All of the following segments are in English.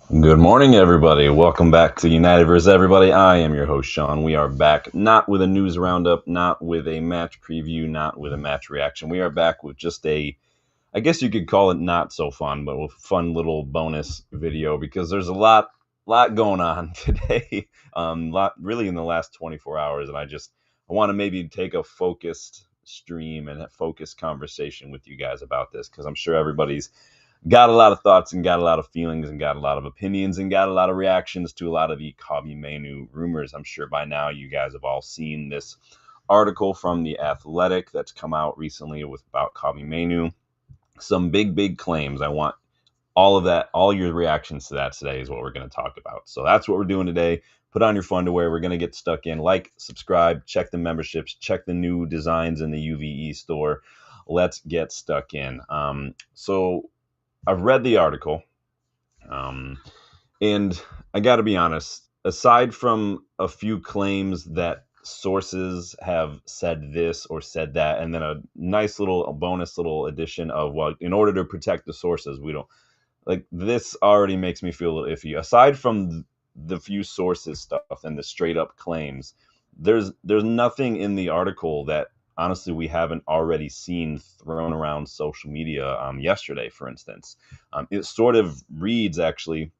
Good morning, everybody. Welcome back to United vs. Everybody. I am your host, Sean. We are back not with a news roundup, not with a match preview, not with a match reaction. We are back with just I guess you could call it not so fun, but a fun little bonus video because there's a lot going on today. Lot really in the last 24 hours, and I want to maybe take a focused stream and a focused conversation with you guys about this because I'm sure everybody's got a lot of thoughts and got a lot of feelings and got a lot of opinions and got a lot of reactions to a lot of the Kobbie Mainoo rumors. I'm sure by now you guys have all seen this article from The Athletic that's come out recently about Kobbie Mainoo. Some big claims. I want all of that, all your reactions to that today is what we're going to talk about. So that's what we're doing today. Put on your Funderwear. We're going to get stuck in. Like, subscribe, check the memberships, check the new designs in the UVE store. Let's get stuck in. So I've read the article, and I got to be honest, aside from a few claims that sources have said this or said that, and then a nice little bonus little addition of, well, in order to protect the sources, we don't like this already makes me feel a little iffy. Aside from the few sources stuff and the straight up claims, there's nothing in the article that honestly we haven't already seen thrown around social media. Yesterday, for instance, it sort of reads actually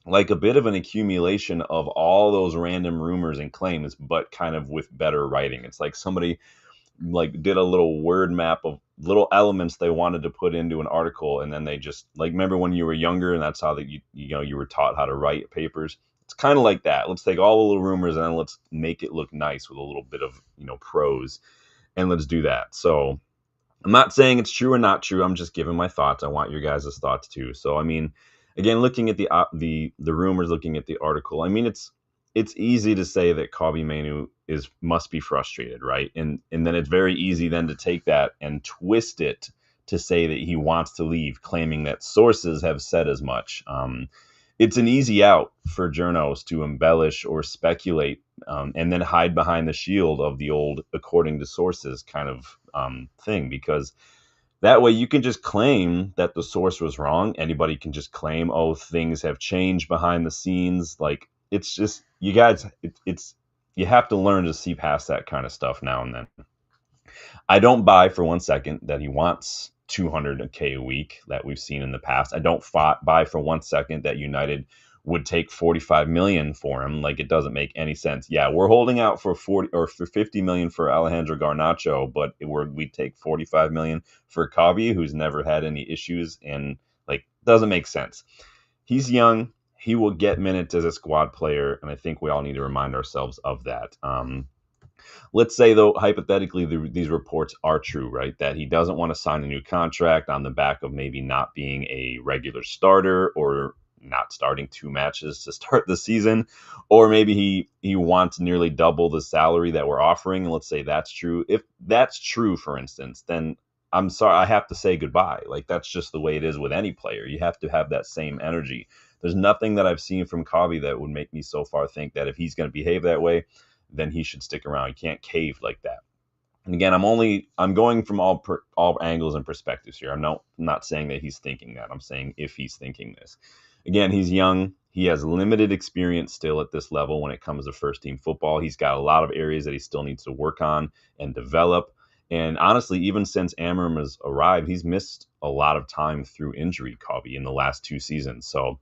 like a bit of an accumulation of all those random rumors and claims, but kind of with better writing. It's like somebody like did a little word map of little elements they wanted to put into an article, and then they just like, remember when you were younger and that's how that you were taught how to write papers. It's kind of like that. Let's take all the little rumors and then let's make it look nice with a little bit of prose, and let's do that. So I'm not saying it's true or not true. I'm just giving my thoughts. I want your guys' thoughts too. So I mean, again, looking at the rumors, looking at the article, I mean, it's easy to say that Kobbie Mainoo must be frustrated, right? And then it's very easy then to take that and twist it to say that he wants to leave, claiming that sources have said as much. It's an easy out for journos to embellish or speculate, and then hide behind the shield of the old according to sources kind of thing, because that way you can just claim that the source was wrong. Anybody can just claim, oh, things have changed behind the scenes. Like, it's just, you guys, it's you have to learn to see past that kind of stuff now and then. I don't buy for one second that he wants 200K a week that we've seen in the past. I don't buy for one second that United would take 45 million for him. Like, it doesn't make any sense. Yeah, we're holding out for 40 or for 50 million for Alejandro Garnacho, but we take 45 million for Kobbie, who's never had any issues, and like, doesn't make sense. He's young. He will get minutes as a squad player, and I think we all need to remind ourselves of that. Let's say, though, hypothetically, these reports are true, right? That he doesn't want to sign a new contract on the back of maybe not being a regular starter or not starting two matches to start the season, or maybe he wants nearly double the salary that we're offering. And let's say that's true. If that's true, for instance, then I'm sorry, I have to say goodbye. Like, that's just the way it is with any player. You have to have that same energy. There's nothing that I've seen from Kobbie that would make me so far think that if he's going to behave that way, then he should stick around. He can't cave like that. And again, I'm going from all angles and perspectives here. I'm not saying that he's thinking that. I'm saying if he's thinking this. Again, he's young. He has limited experience still at this level when it comes to first team football. He's got a lot of areas that he still needs to work on and develop. And honestly, even since Amorim has arrived, he's missed a lot of time through injury, Kobbie, in the last two seasons. So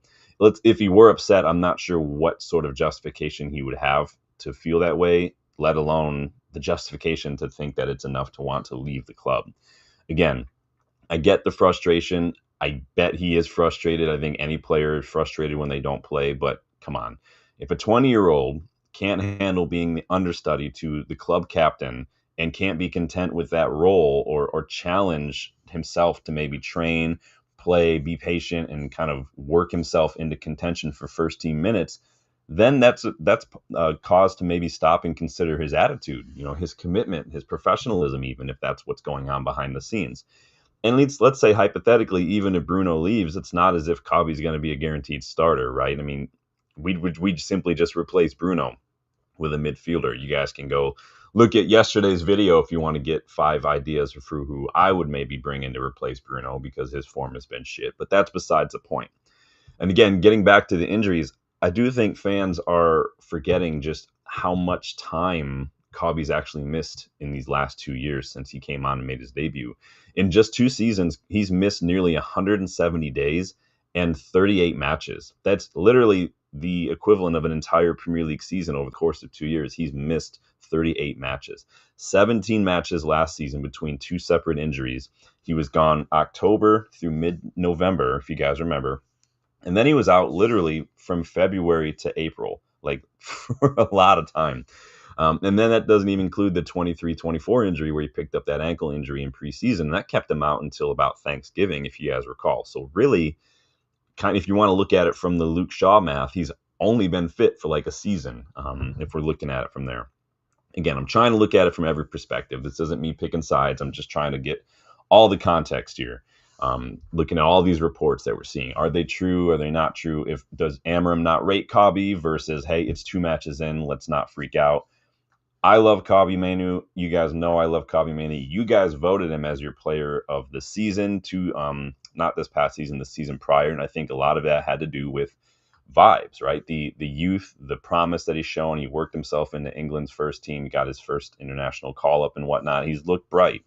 if he were upset, I'm not sure what sort of justification he would have to feel that way, let alone the justification to think that it's enough to want to leave the club. Again, I get the frustration. I bet he is frustrated. I think any player is frustrated when they don't play, but come on. If a 20-year-old can't handle being the understudy to the club captain and can't be content with that role, or challenge himself to maybe train, play, be patient, and kind of work himself into contention for first team minutes, then that's a cause to maybe stop and consider his attitude, his commitment, his professionalism, even if that's what's going on behind the scenes. And let's say hypothetically, even if Bruno leaves, it's not as if Kobbie's going to be a guaranteed starter, right? I mean, we'd simply just replace Bruno with a midfielder. You guys can go look at yesterday's video if you want to get 5 ideas for who I would maybe bring in to replace Bruno, because his form has been shit. But that's besides the point. And again, getting back to the injuries, I do think fans are forgetting just how much time Kobbie's actually missed in these last 2 years since he came on and made his debut. In just 2 seasons, he's missed nearly 170 days and 38 matches. That's literally the equivalent of an entire Premier League season over the course of 2 years. He's missed 38 matches, 17 matches last season between two separate injuries. He was gone October through mid-November, if you guys remember. And then he was out literally from February to April, like for a lot of time. And then that doesn't even include the 23-24 injury where he picked up that ankle injury in preseason. That kept him out until about Thanksgiving, if you guys recall. So really, kind of, if you want to look at it from the Luke Shaw math, he's only been fit for like a season, if we're looking at it from there. Again, I'm trying to look at it from every perspective. This isn't me picking sides. I'm just trying to get all the context here. Looking at all these reports that we're seeing. Are they true? Are they not true? If does Amorim not rate Kobbie versus, hey, it's 2 matches in, let's not freak out. I love Kobbie Mainoo. You guys know I love Kobbie Mainoo. You guys voted him as your player of the season not this past season, the season prior. And I think a lot of that had to do with vibes, right? The youth, the promise that he's shown. He worked himself into England's first team. He got his first international call up and whatnot. He's looked bright.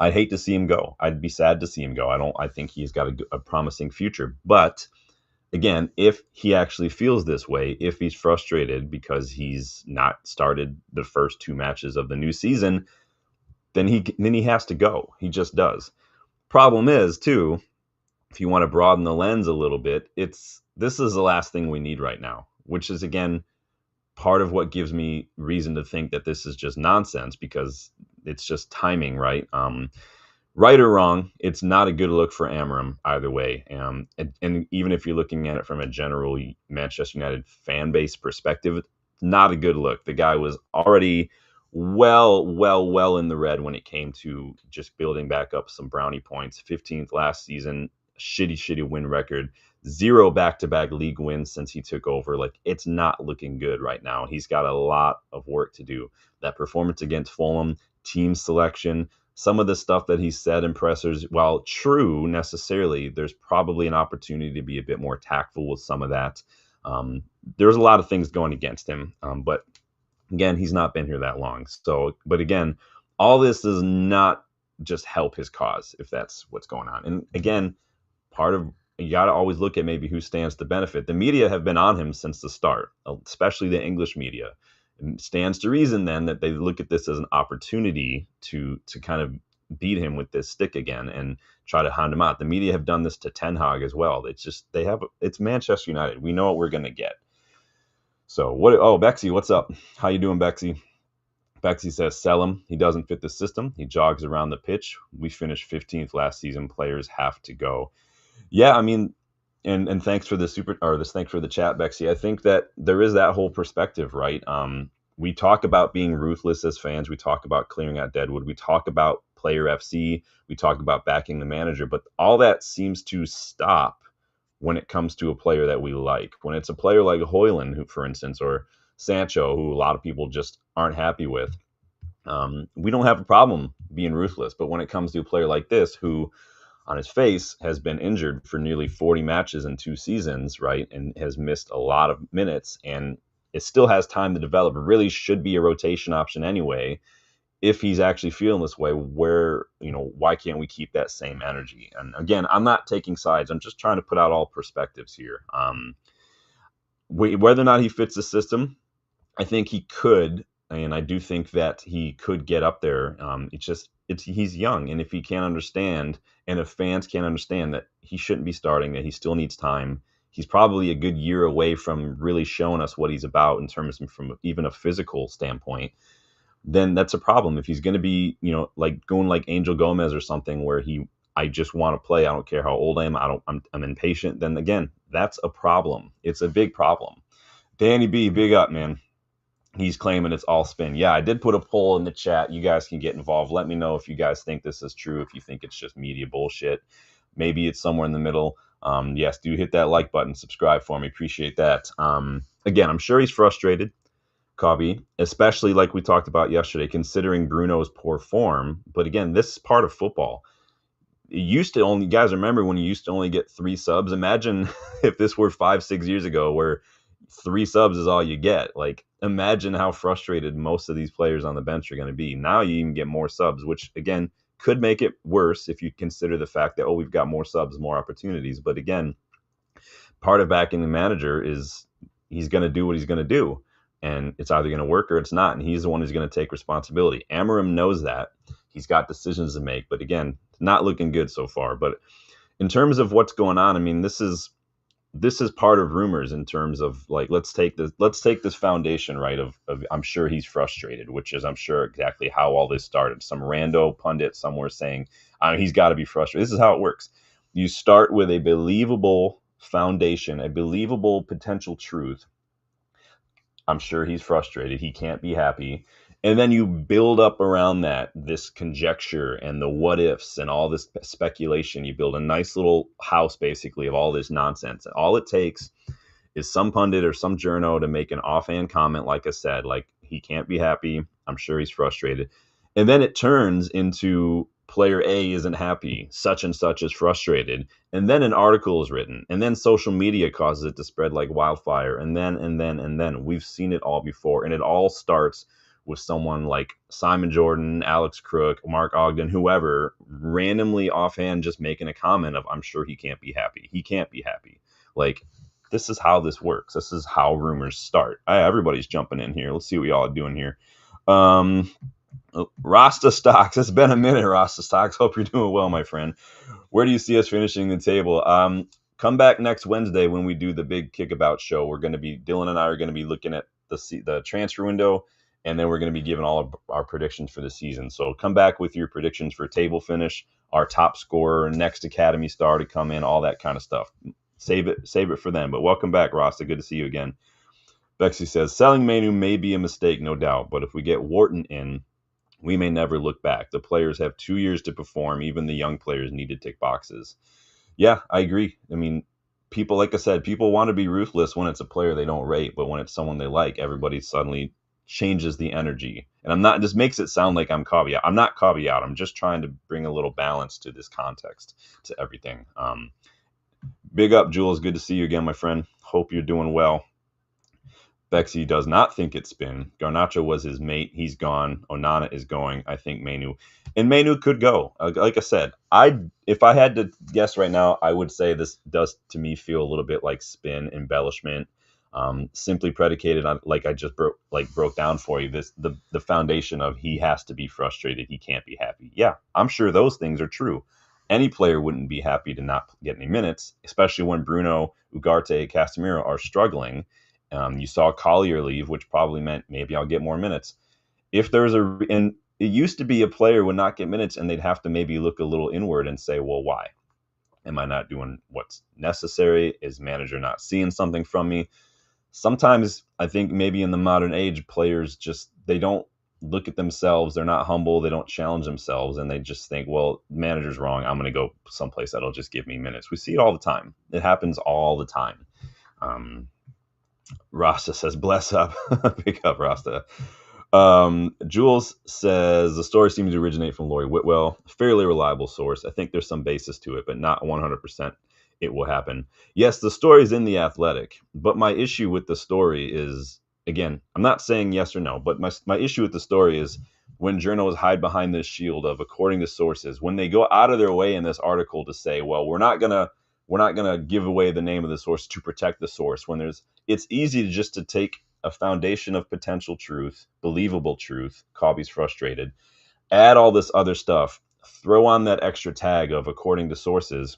I'd hate to see him go. I'd be sad to see him go. I think he's got a promising future. But again, if he actually feels this way, if he's frustrated because he's not started the first 2 matches of the new season, then he has to go. He just does. Problem is, too, if you want to broaden the lens a little bit, this is the last thing we need right now, which is, again, part of what gives me reason to think that this is just nonsense, because it's just timing, right? Right or wrong, it's not a good look for Amorim either way. And even if you're looking at it from a general Manchester United fan base perspective, not a good look. The guy was already well in the red when it came to just building back up some brownie points. 15th last season, shitty win record. 0 back-to-back league wins since he took over. Like, it's not looking good right now. He's got a lot of work to do. That performance against Fulham, team selection, some of the stuff that he said in pressers, while true necessarily, there's probably an opportunity to be a bit more tactful with some of that. There's a lot of things going against him, but again, he's not been here that long. So, but again, all this does not just help his cause, if that's what's going on. And again, you got to always look at maybe who stands to benefit. The media have been on him since the start, especially the English media. It stands to reason then that they look at this as an opportunity to kind of beat him with this stick again and try to hound him out. The media have done this to Ten Hag as well. It's Manchester United. We know what we're going to get. So Bexy, what's up? How you doing, Bexy? Bexy says, sell him. He doesn't fit the system. He jogs around the pitch. We finished 15th last season. Players have to go. Yeah, I mean, and thanks for thanks for the chat, Bexy. I think that there is that whole perspective, right? We talk about being ruthless as fans. We talk about clearing out deadwood. We talk about player FC. We talk about backing the manager. But all that seems to stop when it comes to a player that we like. When it's a player like Højlund, who, for instance, or Sancho, who a lot of people just aren't happy with, we don't have a problem being ruthless. But when it comes to a player like this, who on his face has been injured for nearly 40 matches in 2 seasons, right, and has missed a lot of minutes, and it still has time to develop. It really should be a rotation option anyway. If he's actually feeling this way, why can't we keep that same energy? And again, I'm not taking sides. I'm just trying to put out all perspectives here. Whether or not he fits the system, I think he could, and I do think that he could get up there. He's young, and if he can't understand, and if fans can't understand that he shouldn't be starting, that he still needs time, he's probably a good year away from really showing us what he's about in terms of from even a physical standpoint, then that's a problem. If he's going to be, like going like Angel Gomez or something where I just want to play, I don't care how old I am, I'm impatient, then again, that's a problem. It's a big problem. Danny B, big up, man. He's claiming it's all spin. Yeah, I did put a poll in the chat. You guys can get involved. Let me know if you guys think this is true, if you think it's just media bullshit. Maybe it's somewhere in the middle. Yes, do hit that like button, subscribe for me. Appreciate that. Again, I'm sure he's frustrated, Kobbie, especially like we talked about yesterday, considering Bruno's poor form. But again, this is part of football. it used to only, guys, remember when you used to only get 3 subs? Imagine if this were 5, 6 years ago where 3 subs is all you get. Like, imagine how frustrated most of these players on the bench are going to be. Now you even get more subs, which again could make it worse if you consider the fact that, oh, we've got more subs, more opportunities. But again, part of backing the manager is he's going to do what he's going to do. And it's either going to work or it's not. And he's the one who's going to take responsibility. Amorim knows that. He's got decisions to make. But again, not looking good so far. But in terms of what's going on, I mean, this is part of rumors in terms of, like, let's take this foundation, right, of I'm sure he's frustrated, which is, I'm sure, exactly how all this started. Some rando pundit somewhere saying, he's got to be frustrated. This is how it works. You start with a believable foundation, a believable potential truth. I'm sure he's frustrated. He can't be happy. And then you build up around that, this conjecture and the what ifs and all this speculation. You build a nice little house, basically, of all this nonsense. And all it takes is some pundit or some journo to make an offhand comment, like I said, like, he can't be happy. I'm sure he's frustrated. And then it turns into player A isn't happy, such and such is frustrated. And then an article is written. And then social media causes it to spread like wildfire. And then we've seen it all before. And it all starts with someone like Simon Jordan, Alex Crook, Mark Ogden, whoever, randomly offhand just making a comment of, I'm sure he can't be happy. He can't be happy. Like, this is how this works. This is how rumors start. Everybody's jumping in here. Let's see what y'all are doing here. Rasta Stocks. It's been a minute, Rasta Stocks. Hope you're doing well, my friend. Where do you see us finishing the table? Come back next Wednesday when we do the big Kickabout show. Dylan and I are going to be looking at the transfer window, and then we're going to be giving all of our predictions for the season. So come back with your predictions for table finish, our top scorer, next Academy star to come in, all that kind of stuff. Save it for them. But welcome back, Rasta. Good to see you again. Bexy says, selling Mainoo may be a mistake, no doubt, but if we get Wharton in, we may never look back. The players have 2 years to perform. Even the young players need to tick boxes. Yeah, I agree. I mean, people, like I said, people want to be ruthless when it's a player they don't rate, but when it's someone they like, everybody suddenly changes the energy. And this makes it sound like I'm Kobbie out. I'm not Kobbie out. I'm just trying to bring a little balance to this context, to everything. Big up, Jules. Good to see you again, my friend. Hope you're doing well. Bexy does not think it's spin. Garnacho was his mate. He's gone. Onana is going. I think Mainoo. And Mainoo could go. Like I said, if I had to guess right now, I would say this does, to me, feel a little bit like spin, embellishment, simply predicated on, like I just broke down for you, the foundation of he has to be frustrated. He can't be happy. Yeah, I'm sure those things are true. Any player wouldn't be happy to not get any minutes, especially when Bruno, Ugarte, Casemiro are struggling. You saw Collier leave, which probably meant maybe I'll get more minutes. And it used to be a player would not get minutes and they'd have to maybe look a little inward and say, well, why? Am I not doing what's necessary? Is manager not seeing something from me? Sometimes I think maybe in the modern age, players they don't look at themselves. They're not humble. They don't challenge themselves. And they just think, well, manager's wrong. I'm going to go someplace that'll just give me minutes. We see it all the time. It happens all the time. Rasta says, bless up. Pick up, Rasta. Jules says, the story seems to originate from Laurie Whitwell. Fairly reliable source. I think there's some basis to it, but not 100% it will happen. Yes, the story is in The Athletic, but my issue with the story is, again, I'm not saying yes or no, but my issue with the story is when journals hide behind this shield of according to sources, when they go out of their way in this article to say, well, we're not gonna give away the name of the source to protect the source, when it's easy to take a foundation of potential truth, believable truth, Kobbie's frustrated, add all this other stuff, throw on that extra tag of according to sources,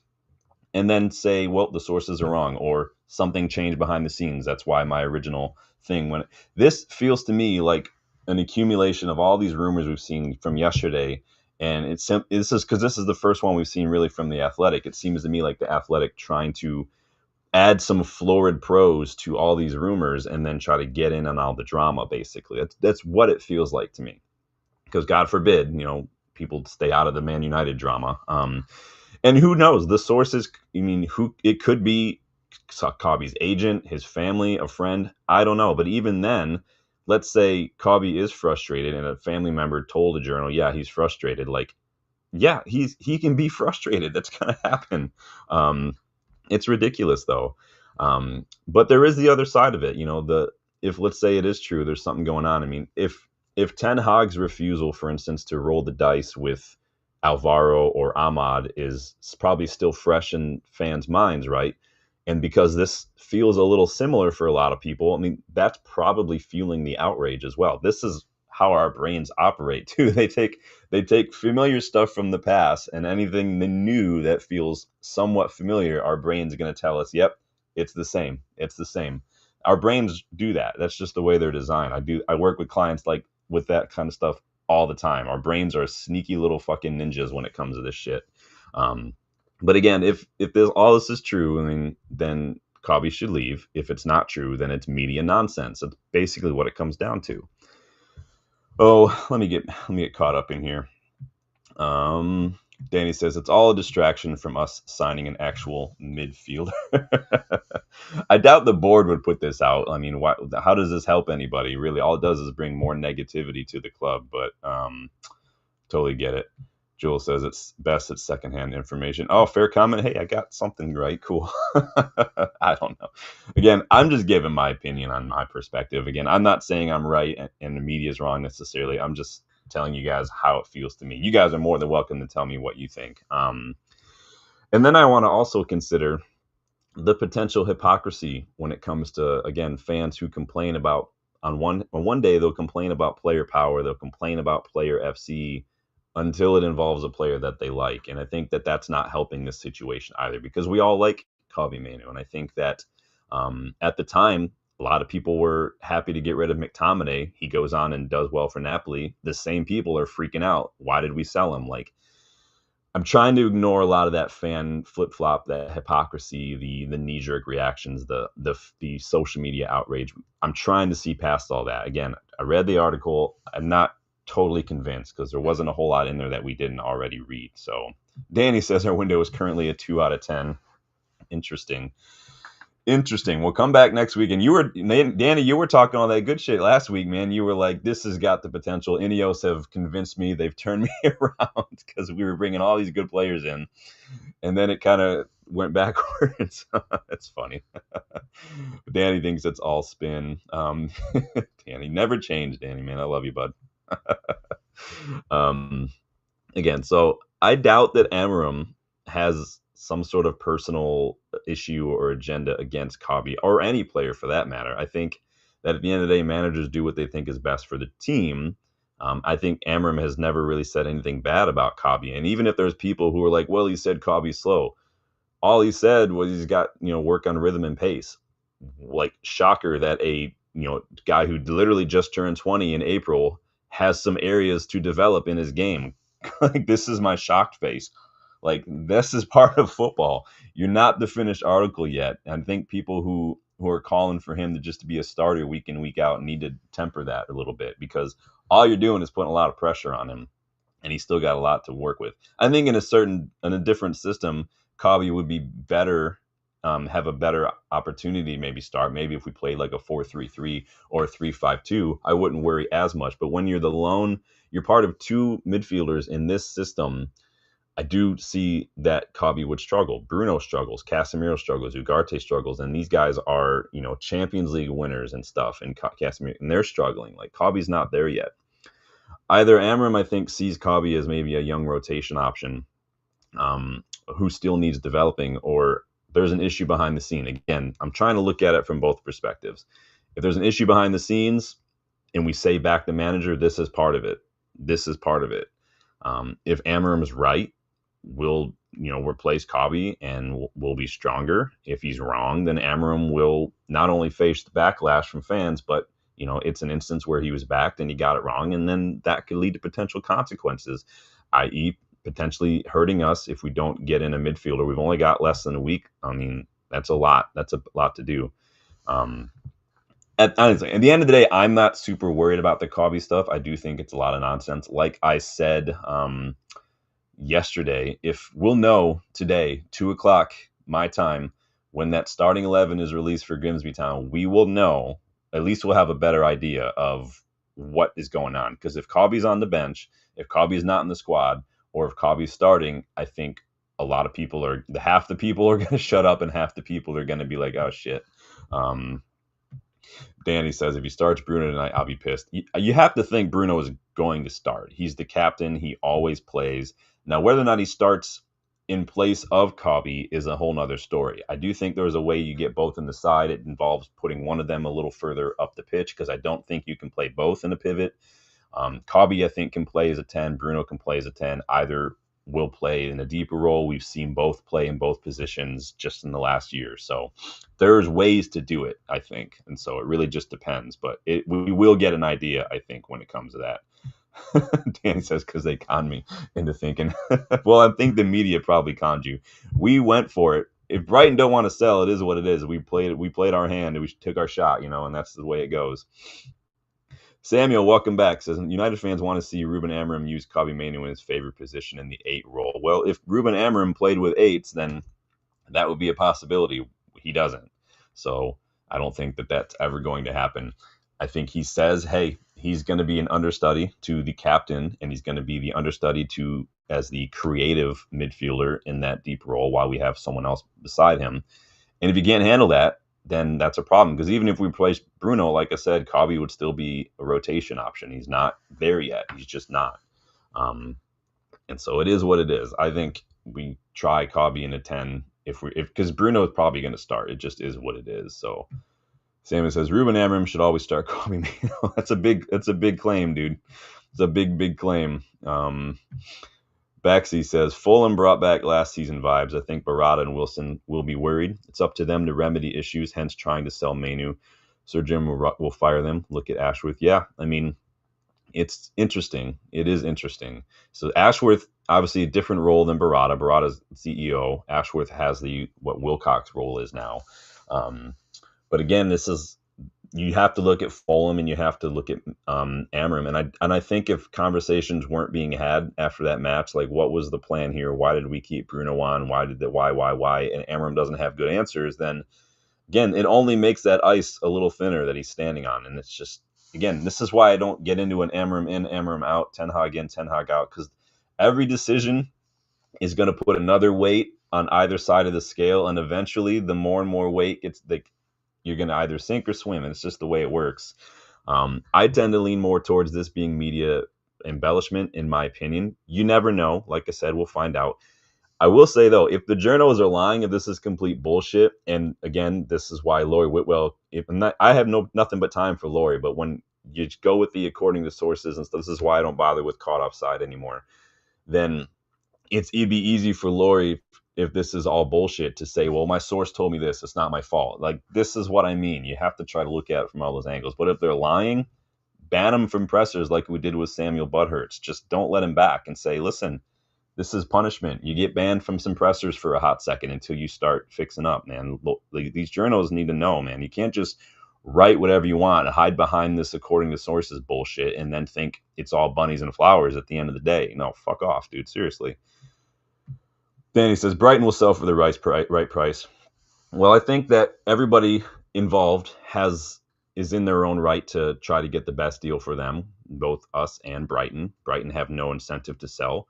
and then say, well, the sources are wrong, or something changed behind the scenes. That's why my original thing, this feels to me like an accumulation of all these rumors we've seen from yesterday. And this is because this is the first one we've seen really from The Athletic. It seems to me like The Athletic trying to add some florid prose to all these rumors and then try to get in on all the drama, basically. That's what it feels like to me. Because God forbid, people stay out of the Man United drama. And who knows? The sources, it could be Kobbie's agent, his family, a friend. I don't know. But even then, let's say Kobbie is frustrated and a family member told a journal, yeah, he's frustrated. Like, yeah, he can be frustrated. That's gonna happen. Um, it's ridiculous though. But there is the other side of it. If let's say it is true, there's something going on. I mean, if Ten Hag's refusal, for instance, to roll the dice with Alvaro or Ahmad is probably still fresh in fans' minds, right? And because this feels a little similar for a lot of people, I mean, that's probably fueling the outrage as well. This is how our brains operate too. They take familiar stuff from the past, and anything new that feels somewhat familiar, our brain's going to tell us, "Yep, it's the same. It's the same." Our brains do that. That's just the way they're designed. I work with clients like with that kind of stuff all the time. Our brains are sneaky little fucking ninjas when it comes to this shit. Um, but again, if all this is true, I mean, then Kobbie should leave. If it's not true, then it's media nonsense. That's basically what it comes down to. Oh, let me get caught up in here. Um, Danny says it's all a distraction from us signing an actual midfielder. I doubt the board would put this out. I mean, how does this help anybody? Really, all it does is bring more negativity to the club. But totally get it. Joel says it's best at secondhand information. Oh, fair comment. Hey, I got something right. Cool. I don't know. Again, I'm just giving my opinion on my perspective. Again, I'm not saying I'm right and the media is wrong necessarily. I'm just telling you guys how it feels to me. You guys are more than welcome to tell me what you think. And then I want to also consider the potential hypocrisy when it comes to, again, fans who complain about on one day they'll complain about player power, they'll complain about player FC until it involves a player that they like. And I think that that's not helping this situation either, because we all like Kobbie Mainoo. And I think that at the time, a lot of people were happy to get rid of McTominay. He goes on and does well for Napoli. The same people are freaking out. Why did we sell him? Like, I'm trying to ignore a lot of that fan flip flop, that hypocrisy, the knee jerk reactions, the social media outrage. I'm trying to see past all that. Again, I read the article. I'm not totally convinced because there wasn't a whole lot in there that we didn't already read. So Danny says our window is currently a 2 out of 10. Interesting. We'll come back next week. And Danny, you were talking all that good shit last week, man. You were like, this has got the potential. Ineos have convinced me. They've turned me around because we were bringing all these good players in. And then it kind of went backwards. It's funny. Danny thinks it's all spin. Danny, never change, Danny, man. I love you, bud. um, Again, so I doubt that Amorim has some sort of personal issue or agenda against Kobbie or any player for that matter. I think that at the end of the day, managers do what they think is best for the team. I think Amorim has never really said anything bad about Kobbie. And even if there's people who are like, well, he said Kobbie's slow. All he said was he's got, work on rhythm and pace. Like, shocker that a, guy who literally just turned 20 in April has some areas to develop in his game. Like, this is my shocked face. Like, this is part of football. You're not the finished article yet. And I think people who are calling for him to just to be a starter week in, week out need to temper that a little bit, because all you're doing is putting a lot of pressure on him, and he's still got a lot to work with. I think in a different system, Kobbie would be better, have a better opportunity to maybe start. Maybe if we played like a 4-3-3 or a 3-5-2, I wouldn't worry as much. But when you're part of two midfielders in this system, I do see that Kobbie would struggle. Bruno struggles, Casemiro struggles, Ugarte struggles, and these guys are, Champions League winners and stuff, and Casemiro, and they're struggling. Like, Kobbie's not there yet. Either Amorim, I think, sees Kobbie as maybe a young rotation option, who still needs developing, or there's an issue behind the scene. Again, I'm trying to look at it from both perspectives. If there's an issue behind the scenes and we say back the manager, this is part of it. This is part of it. If Amorim's right, we'll replace Kobbie and we'll be stronger. If he's wrong, then Amorim will not only face the backlash from fans, but it's an instance where he was backed and he got it wrong, and then that could lead to potential consequences, i.e. potentially hurting us if we don't get in a midfielder. We've only got less than a week. I mean, that's a lot. That's a lot to do. Honestly, at the end of the day, I'm not super worried about the Kobbie stuff. I do think it's a lot of nonsense. Like I said yesterday, if we'll know today, 2:00 my time, when that starting 11 is released for Grimsby Town, we will know. At least we'll have a better idea of what is going on. Because if Kobbie's on the bench, if Kobbie's not in the squad, or if Kobbie's starting, I think a lot of people half the people are going to shut up and half the people are going to be like, oh shit. Danny says, if he starts Bruno tonight, I'll be pissed. You have to think Bruno is going to start. He's the captain. He always plays. Now, whether or not he starts in place of Kobbie is a whole nother story. I do think there's a way you get both in the side. It involves putting one of them a little further up the pitch because I don't think you can play both in a pivot. Kobbie, I think, can play as a 10. Bruno can play as a 10. Either will play in a deeper role. We've seen both play in both positions just in the last year. So there's ways to do it, I think. And so it really just depends. But we will get an idea, I think, when it comes to that. Danny says, because they conned me into thinking. Well, I think the media probably conned you. We went for it. If Brighton don't want to sell, it is what it is. We played our hand and we took our shot, and that's the way it goes. Samuel, welcome back, says, United fans want to see Ruben Amorim use Kobbie Mainoo in his favorite position in the 8 role. Well, if Ruben Amorim played with 8s, then that would be a possibility. He doesn't. So I don't think that that's ever going to happen. I think he says, hey, he's going to be an understudy to the captain, and he's going to be the understudy as the creative midfielder in that deep role while we have someone else beside him. And if you can't handle that, then that's a problem. Because even if we replace Bruno, like I said, Kobbie would still be a rotation option. He's not there yet. He's just not. And so it is what it is. I think we try Kobbie in a 10 because Bruno is probably going to start. It just is what it is. So Samuel says Ruben Amorim should always start Kobbie Mainoo. That's a big claim, dude. It's a big claim. Baxi says, Fulham brought back last season vibes. I think Barada and Wilson will be worried. It's up to them to remedy issues, hence trying to sell Mainoo. Sir Jim will fire them. Look at Ashworth. Yeah, I mean, it's interesting. It is interesting. So Ashworth, obviously a different role than Barada. Barada's CEO. Ashworth has what Wilcox's role is now. But again, you have to look at Fulham and you have to look at Amorim. And I think if conversations weren't being had after that match, like what was the plan here? Why did we keep Bruno on? Why? And Amorim doesn't have good answers, then again, it only makes that ice a little thinner that he's standing on. And it's just, again, this is why I don't get into an Amorim in, Amorim out, Ten Hag in, Ten Hag out, because every decision is going to put another weight on either side of the scale. And eventually the more and more weight gets you're going to either sink or swim. And it's just the way it works. I tend to lean more towards this being media embellishment, in my opinion. You never know. Like I said, we'll find out. I will say, though, if the journals are lying, if this is complete bullshit, and again, this is why Laurie Whitwell, I have nothing but time for Laurie, but when you go with the according to sources and stuff, this is why I don't bother with caught offside anymore, then it'd be easy for Laurie, if this is all bullshit, to say, well, my source told me this, it's not my fault. Like, this is what I mean. You have to try to look at it from all those angles. But if they're lying, ban them from pressers like we did with Samuel Butthurst. Just don't let him back and say, listen, this is punishment. You get banned from some pressers for a hot second until you start fixing up, man. These journals need to know, man. You can't just write whatever you want and hide behind this according to sources bullshit and then think it's all bunnies and flowers at the end of the day. No, fuck off, dude. Seriously. Danny says, Brighton will sell for the right price. Well, I think that everybody involved is in their own right to try to get the best deal for them, both us and Brighton. Brighton have no incentive to sell.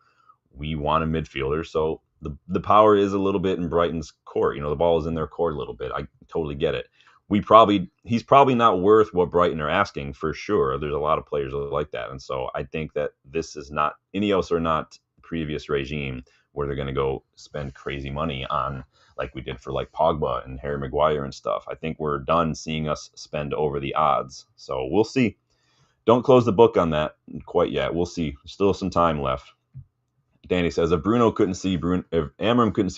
We want a midfielder, so the power is a little bit in Brighton's court. The ball is in their court a little bit. I totally get it. He's probably not worth what Brighton are asking, for sure. There's a lot of players like that, and so I think that this is not Ineos or not previous regime where they're going to go spend crazy money on like we did for like Pogba and Harry Maguire and stuff. I think we're done seeing us spend over the odds. So we'll see. Don't close the book on that quite yet. We'll see. Still some time left. Danny says, if Amorim couldn't see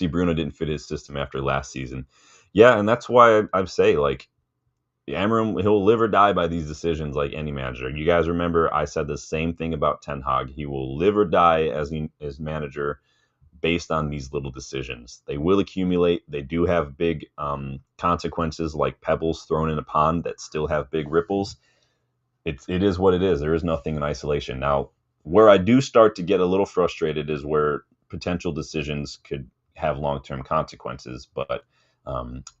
Bruno didn't fit his system after last season. Yeah, and that's why I say, like, Amorim, he'll live or die by these decisions like any manager. You guys remember I said the same thing about Ten Hag. He will live or die as manager based on these little decisions. They will accumulate. They do have big consequences, like pebbles thrown in a pond that still have big ripples. It is what it is. There is nothing in isolation. Now, where I do start to get a little frustrated is where potential decisions could have long-term consequences, but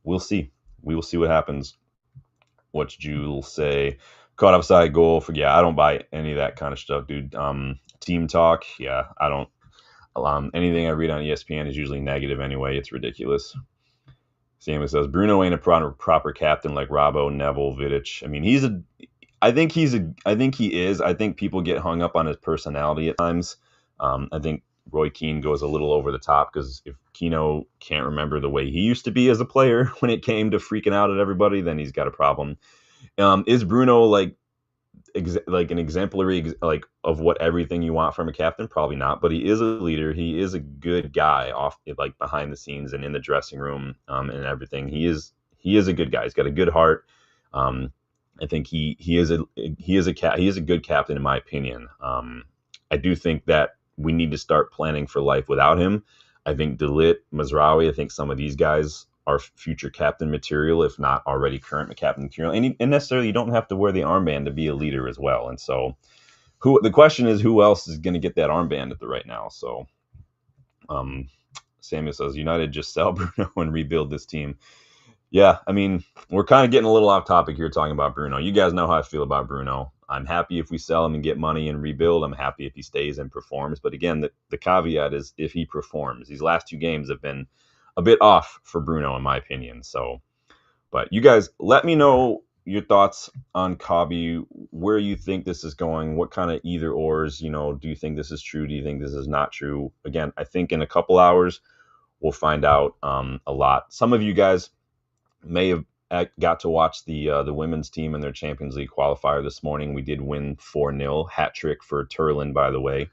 we'll see. We will see what happens. What's Jules say? Caught offside goal. I don't buy any of that kind of stuff, dude. Team talk. Yeah, I don't Anything I read on ESPN is usually negative anyway. It's ridiculous. Samuel says Bruno ain't a proper captain like Robbo, Neville, Vidic. I mean, I think he is. I think people get hung up on his personality at times. I think Roy Keane goes a little over the top because if Keno can't remember the way he used to be as a player when it came to freaking out at everybody, then he's got a problem. Is Bruno like an exemplary like of what everything you want from a captain? Probably not, but he is a leader. He is a good guy off like behind the scenes and in the dressing room and everything. He is a good guy. He's got a good heart. I think he is a good captain in my opinion. I do think that we need to start planning for life without him. I think Delit, Mazraoui, I think some of these guys are future captain material, if not already current captain material. And necessarily, you don't have to wear the armband to be a leader as well. And so, the question is, who else is going to get that armband at the right now? So, Samuel says, United just sell Bruno and rebuild this team. Yeah, I mean, we're kind of getting a little off topic here talking about Bruno. You guys know how I feel about Bruno. I'm happy if we sell him and get money and rebuild. I'm happy if he stays and performs. But again, the caveat is if he performs. These last 2 games have been a bit off for Bruno, in my opinion. So, but you guys, let me know your thoughts on Kobbie, where you think this is going, what kind of either ors, do you think this is true? Do you think this is not true? Again, I think in a couple hours, we'll find out a lot. Some of you guys may have got to watch the women's team in their Champions League qualifier this morning. We did win 4-0, hat trick for Turlin, by the way.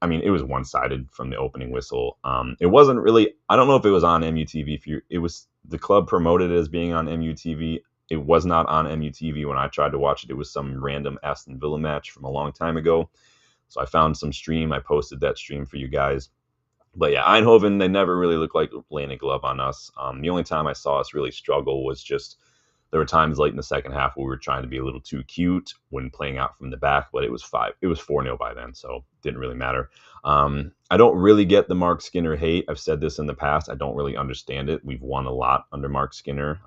I mean, it was one-sided from the opening whistle. It wasn't really, I don't know if it was on MUTV. It was, the club promoted it as being on MUTV. It was not on MUTV when I tried to watch it. It was some random Aston Villa match from a long time ago. So I found some stream. I posted that stream for you guys. But yeah, Eindhoven, they never really looked like laying a glove on us. The only time I saw us really struggle was just, there were times late in the second half where we were trying to be a little too cute when playing out from the back, but it was 4-0 by then, so it didn't really matter. I don't really get the Mark Skinner hate. I've said this in the past. I don't really understand it. We've won a lot under Mark Skinner.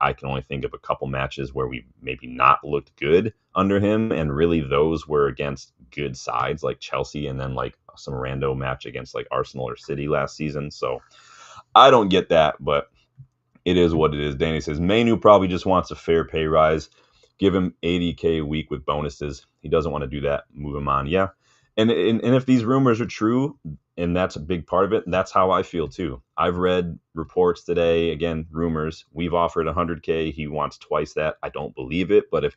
I can only think of a couple matches where we maybe not looked good under him, and really those were against good sides like Chelsea and then like some rando match against like Arsenal or City last season. So I don't get that, but it is what it is. Danny says, Mainoo probably just wants a fair pay rise. Give him $80K a week with bonuses. He doesn't want to do that. Move him on. Yeah. And if these rumors are true, and that's a big part of it, that's how I feel too. I've read reports today, again, rumors. We've offered $100K. He wants twice that. I don't believe it. But if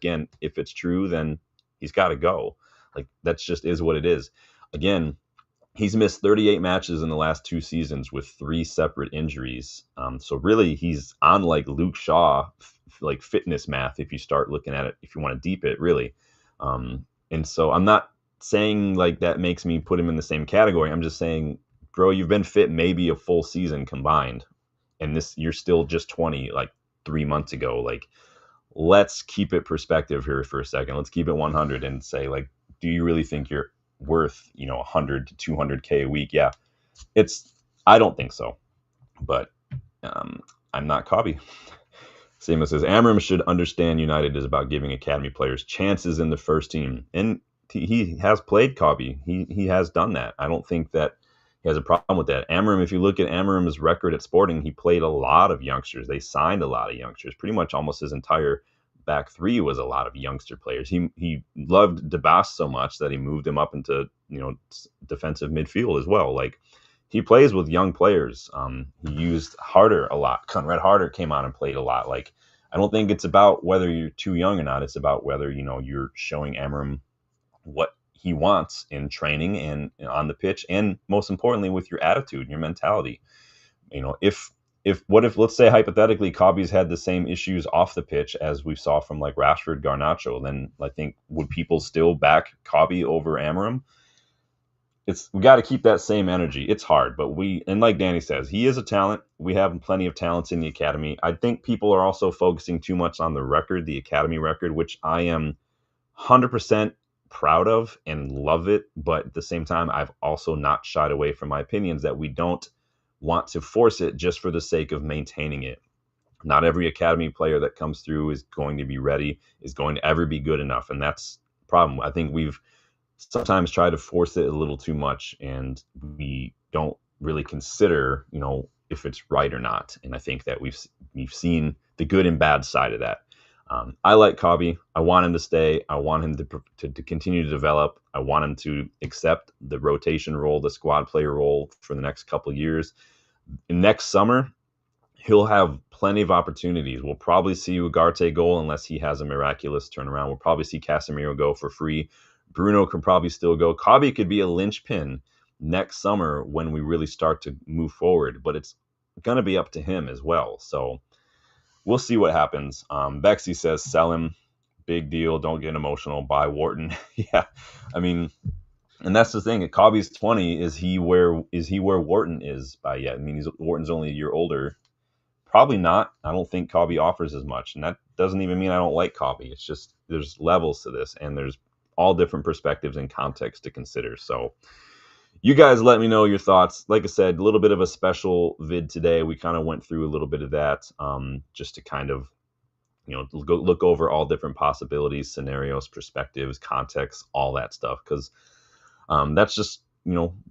it's true, then he's got to go. Like, that's just is what it is. Again, he's missed 38 matches in the last 2 seasons with 3 separate injuries. So really, he's on like Luke Shaw, like fitness math, if you start looking at it, if you want to deep it, really. And so I'm not saying like that makes me put him in the same category. I'm just saying, bro, you've been fit maybe a full season combined. And you're still just 20 like 3 months ago. Like, let's keep it perspective here for a second. Let's keep it 100 and say, like, do you really think you're worth 100 to 200K a week? Yeah, I don't think so, but I'm not Kobbie. Seema says Amorim should understand United is about giving academy players chances in the first team, and he has played Kobbie. He has done that. I don't think that he has a problem with that. Amorim, if you look at Amorim's record at Sporting, he played a lot of youngsters. They signed a lot of youngsters. Pretty much almost his entire back three was a lot of youngster players. He loved DeBas so much that he moved him up into defensive midfield as well. Like, he plays with young players. He used Harder a lot. Conrad Harder came on and played a lot. Like, I don't think it's about whether you're too young or not. It's about whether you're showing Amorim what he wants in training and on the pitch, and most importantly with your attitude and your mentality. If let's say hypothetically Kobbie's had the same issues off the pitch as we saw from like Rashford, Garnacho, then I think would people still back Kobbie over Amorim? We got to keep that same energy. It's hard, but and like Danny says, he is a talent. We have plenty of talents in the academy. I think people are also focusing too much on the record, the academy record, which I am 100% proud of and love it. But at the same time, I've also not shied away from my opinions that we don't want to force it just for the sake of maintaining it. Not every academy player that comes through is going to be ready, is going to ever be good enough. And that's the problem. I think we've sometimes tried to force it a little too much, and we don't really consider, if it's right or not. And I think that we've seen the good and bad side of that. I like Kobbie. I want him to stay. I want him to continue to develop. I want him to accept the rotation role, the squad player role for the next couple of years. Next summer, he'll have plenty of opportunities. We'll probably see Ugarte go unless he has a miraculous turnaround. We'll probably see Casemiro go for free. Bruno can probably still go. Kobbie could be a linchpin next summer when we really start to move forward, but it's going to be up to him as well. So we'll see what happens. Bexy says, sell him. Big deal. Don't get emotional. Buy Wharton. Yeah. I mean, and that's the thing. Kobbie's 20. Is he where Wharton is by yet? I mean, Wharton's only a year older. Probably not. I don't think Kobbie offers as much. And that doesn't even mean I don't like Kobbie. It's just there's levels to this, and there's all different perspectives and context to consider. So you guys let me know your thoughts. Like I said, a little bit of a special vid today. We kind of went through a little bit of that just to kind of, look over all different possibilities, scenarios, perspectives, contexts, all that stuff. Because that's just,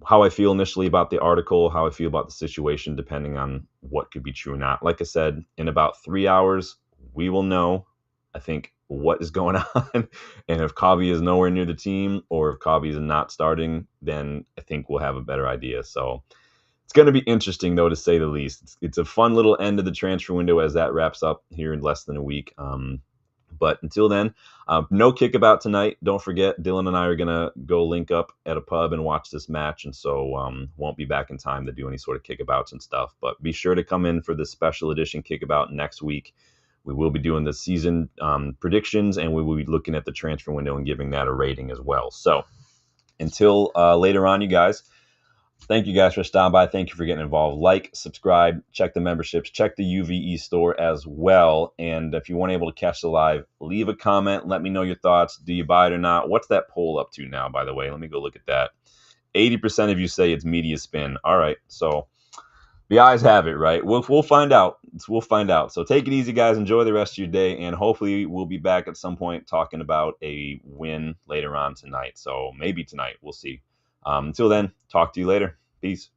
how I feel initially about the article, how I feel about the situation, depending on what could be true or not. Like I said, in about 3 hours, we will know, I think, what is going on. And if Kobbie is nowhere near the team, or if Kobbie is not starting, then I think we'll have a better idea. So it's going to be interesting, though, to say the least. It's a fun little end of the transfer window as that wraps up here in less than a week. But until then, no kickabout tonight. Don't forget, Dylan and I are going to go link up at a pub and watch this match. And so won't be back in time to do any sort of kickabouts and stuff. But be sure to come in for the special edition kickabout next week. We will be doing the season predictions, and we will be looking at the transfer window and giving that a rating as well. So until later on, you guys, thank you guys for stopping by. Thank you for getting involved. Like, subscribe, check the memberships, check the UVE store as well. And if you weren't able to catch the live, leave a comment. Let me know your thoughts. Do you buy it or not? What's that poll up to now, by the way? Let me go look at that. 80% of you say it's media spin. All right. So the eyes have it, right? We'll find out. We'll find out. So take it easy, guys. Enjoy the rest of your day. And hopefully we'll be back at some point talking about a win later on tonight. So maybe tonight. We'll see. Until then, talk to you later. Peace.